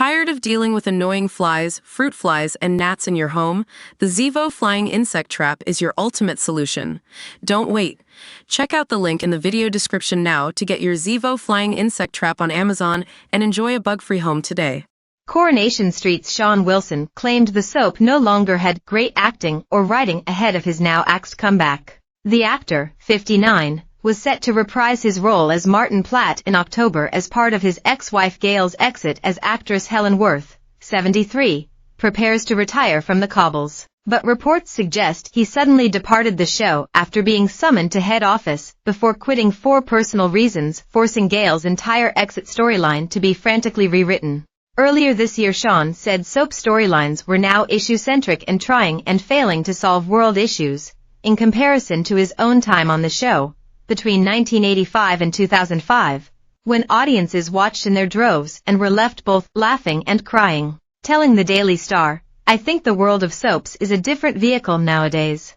Tired of dealing with annoying flies, fruit flies, and gnats in your home? The Zevo Flying Insect Trap is your ultimate solution. Don't wait. Check out the link in the video description now to get your Zevo Flying Insect Trap on Amazon and enjoy a bug-free home today. Coronation Street's Sean Wilson claimed the soap no longer had great acting or writing ahead of his now axed comeback. The actor, 59, was set to reprise his role as Martin Platt in October as part of his ex-wife Gail's exit as actress Helen Worth, 73, prepares to retire from the cobbles. But reports suggest he suddenly departed the show after being summoned to head office before quitting for personal reasons, forcing Gail's entire exit storyline to be frantically rewritten. Earlier this year, Sean said soap storylines were now issue-centric and trying and failing to solve world issues, in comparison to his own time on the show, between 1985 and 2005, when audiences watched in their droves and were left both laughing and crying. Telling the Daily Star, "I think the world of soaps is a different vehicle nowadays.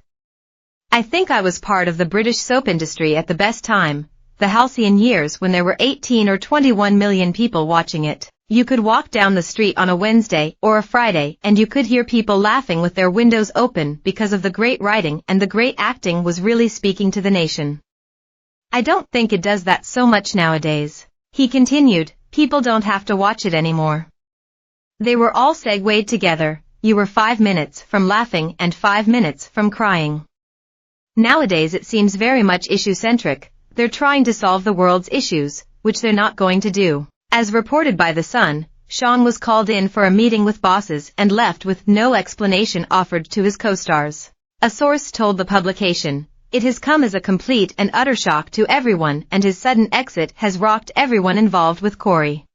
I think I was part of the British soap industry at the best time, the halcyon years when there were 18 or 21 million people watching it. You could walk down the street on a Wednesday or a Friday and you could hear people laughing with their windows open because of the great writing and the great acting was really speaking to the nation. I don't think it does that so much nowadays." He continued, "People don't have to watch it anymore. They were all segued together. You were 5 minutes from laughing and 5 minutes from crying. Nowadays it seems very much issue-centric. They're trying to solve the world's issues, which they're not going to do." As reported by The Sun, Sean was called in for a meeting with bosses and left with no explanation offered to his co-stars. A source told the publication, "It has come as a complete and utter shock to everyone and his sudden exit has rocked everyone involved with Corey."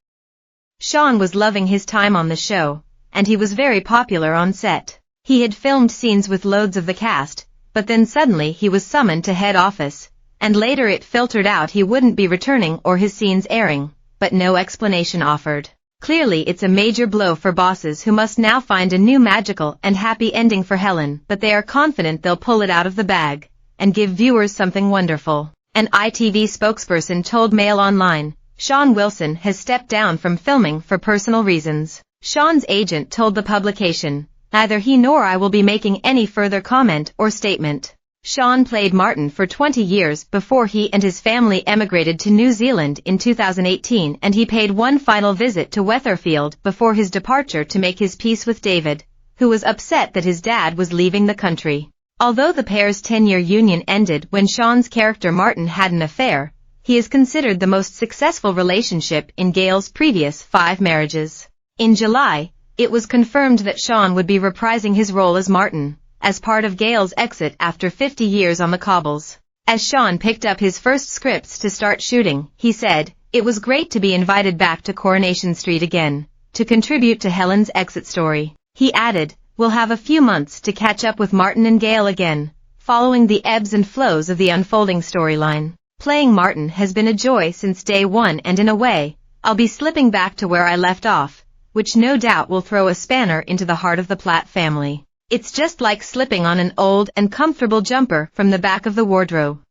Sean was loving his time on the show, and he was very popular on set. He had filmed scenes with loads of the cast, but then suddenly he was summoned to head office, and later it filtered out he wouldn't be returning or his scenes airing, but no explanation offered. Clearly it's a major blow for bosses who must now find a new magical and happy ending for Helen, but they are confident they'll pull it out of the bag and give viewers something wonderful. An ITV spokesperson told Mail Online, "Sean Wilson has stepped down from filming for personal reasons." Sean's agent told the publication, "Neither he nor I will be making any further comment or statement." Sean played Martin for 20 years before he and his family emigrated to New Zealand in 2018, and he paid one final visit to Weatherfield before his departure to make his peace with David, who was upset that his dad was leaving the country. Although the pair's 10-year union ended when Sean's character Martin had an affair, he is considered the most successful relationship in Gail's previous 5 marriages. In July, it was confirmed that Sean would be reprising his role as Martin, as part of Gail's exit after 50 years on the cobbles. As Sean picked up his first scripts to start shooting, he said, "It was great to be invited back to Coronation Street again, to contribute to Helen's exit story." He added, "We'll have a few months to catch up with Martin and Gail again, following the ebbs and flows of the unfolding storyline. Playing Martin has been a joy since day one, and in a way, I'll be slipping back to where I left off, which no doubt will throw a spanner into the heart of the Platt family. It's just like slipping on an old and comfortable jumper from the back of the wardrobe.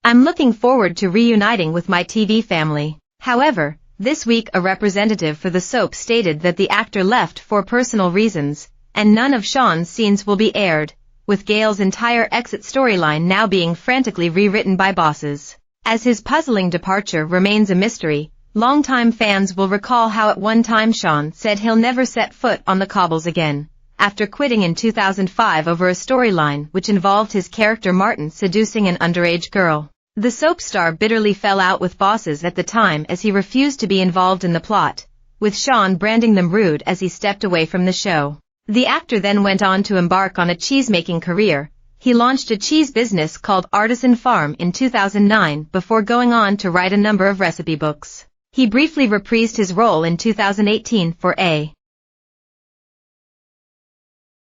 I'm looking forward to reuniting with my TV family." However, this week a representative for the soap stated that the actor left for personal reasons, and none of Sean's scenes will be aired, with Gail's entire exit storyline now being frantically rewritten by bosses. As his puzzling departure remains a mystery, longtime fans will recall how at one time Sean said he'll never set foot on the cobbles again, after quitting in 2005 over a storyline which involved his character Martin seducing an underage girl. The soap star bitterly fell out with bosses at the time as he refused to be involved in the plot, with Sean branding them rude as he stepped away from the show. The actor then went on to embark on a cheese-making career. He launched a cheese business called Artisan Farm in 2009 before going on to write a number of recipe books. He briefly reprised his role in 2018 for A.